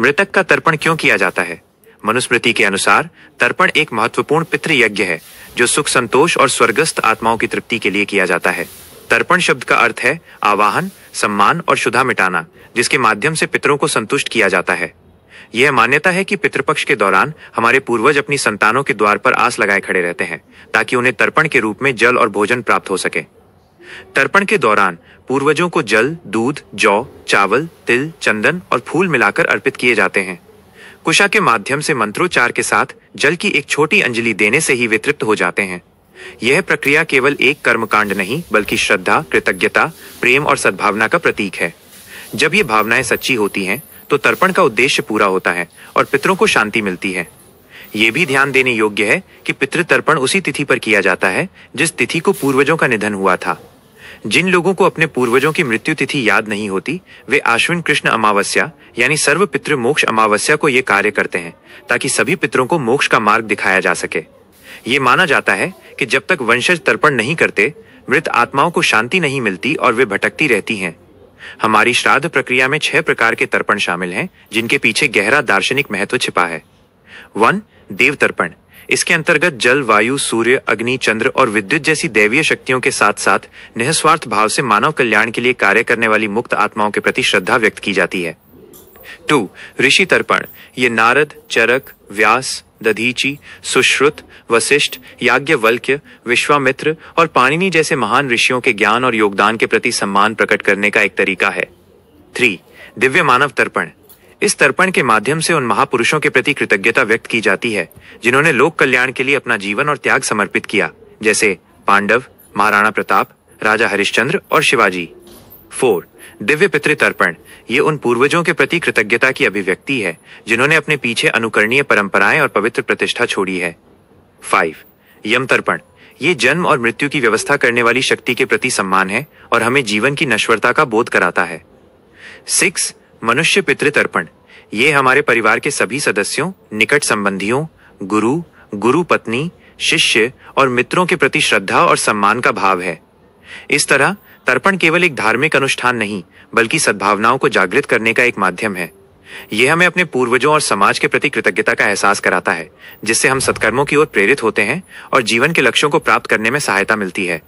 मृतक का तर्पण क्यों किया जाता है? मनुस्मृति के अनुसार तर्पण एक महत्वपूर्ण पितृ यज्ञ है जो सुख संतोष और स्वर्गस्थ आत्माओं की तृप्ति के लिए किया जाता है। तर्पण शब्द का अर्थ है आवाहन, सम्मान और क्षुधा मिटाना, जिसके माध्यम से पितरों को संतुष्ट किया जाता है। यह मान्यता है कि पितृपक्ष के दौरान हमारे पूर्वज अपनी संतानों के द्वार पर आस लगाए खड़े रहते हैं ताकि उन्हें तर्पण के रूप में जल और भोजन प्राप्त हो सके। तर्पण के दौरान पूर्वजों को जल, दूध, जौ, चावल, तिल, चंदन और फूल मिलाकर अर्पित किए जाते हैं। कुशा के माध्यम से मंत्रोच्चार के साथ जल की एक छोटी अंजलि देने से ही वे तृप्त हो जाते हैं। यह प्रक्रिया केवल एक कर्मकांड नहीं बल्कि श्रद्धा, कृतज्ञता, प्रेम और सद्भावना का प्रतीक है। जब ये भावनाएं सच्ची होती हैं तो तर्पण का उद्देश्य पूरा होता है और पितरों को शांति मिलती है। ये भी ध्यान देने योग्य है कि पितृतर्पण उसी तिथि पर किया जाता है जिस तिथि को पूर्वजों का निधन हुआ था। जिन लोगों को अपने पूर्वजों की मृत्यु तिथि याद नहीं होती, वे आश्विन कृष्ण अमावस्या यानी सर्व पितृ मोक्ष अमावस्या को ये कार्य करते हैं ताकि सभी पितरों को मोक्ष का मार्ग दिखाया जा सके। ये माना जाता है कि जब तक वंशज तर्पण नहीं करते, मृत आत्माओं को शांति नहीं मिलती और वे भटकती रहती हैं। हमारी श्राद्ध प्रक्रिया में 6 प्रकार के तर्पण शामिल हैं जिनके पीछे गहरा दार्शनिक महत्व छिपा है। 1. देव तर्पण। इसके अंतर्गत जल, वायु, सूर्य, अग्नि, चंद्र और विद्युत जैसी दैवीय शक्तियों के साथ साथ निःस्वार्थ भाव से मानव कल्याण के लिए कार्य करने वाली मुक्त आत्माओं के प्रति श्रद्धा व्यक्त की जाती है। 2. ऋषि तर्पण। ये नारद, चरक, व्यास, दधीचि, सुश्रुत, वशिष्ठ, याज्ञवल्क्य, विश्वामित्र और पाणिनि जैसे महान ऋषियों के ज्ञान और योगदान के प्रति सम्मान प्रकट करने का एक तरीका है। 3. दिव्य मानव तर्पण। इस तर्पण के माध्यम से उन महापुरुषों के प्रति कृतज्ञता व्यक्त की जाती है जिन्होंने लोक कल्याण के लिए अपना जीवन और त्याग समर्पित किया, जैसे पांडव, महाराणा प्रताप, राजा हरिश्चंद्र और शिवाजी। 4. दिव्य पितृतर्पण। ये उन पूर्वजों के प्रति कृतज्ञता की अभिव्यक्ति है जिन्होंने अपने पीछे अनुकरणीय परंपराएं और पवित्र प्रतिष्ठा छोड़ी है। 5. यम तर्पण। ये जन्म और मृत्यु की व्यवस्था करने वाली शक्ति के प्रति सम्मान है और हमें जीवन की नश्वरता का बोध कराता है। 6. मनुष्य पितृतर्पण। ये हमारे परिवार के सभी सदस्यों, निकट संबंधियों, गुरु, गुरु पत्नी, शिष्य और मित्रों के प्रति श्रद्धा और सम्मान का भाव है। इस तरह तर्पण केवल एक धार्मिक अनुष्ठान नहीं बल्कि सद्भावनाओं को जागृत करने का एक माध्यम है। यह हमें अपने पूर्वजों और समाज के प्रति कृतज्ञता का एहसास कराता है, जिससे हम सत्कर्मों की ओर प्रेरित होते हैं और जीवन के लक्ष्यों को प्राप्त करने में सहायता मिलती है।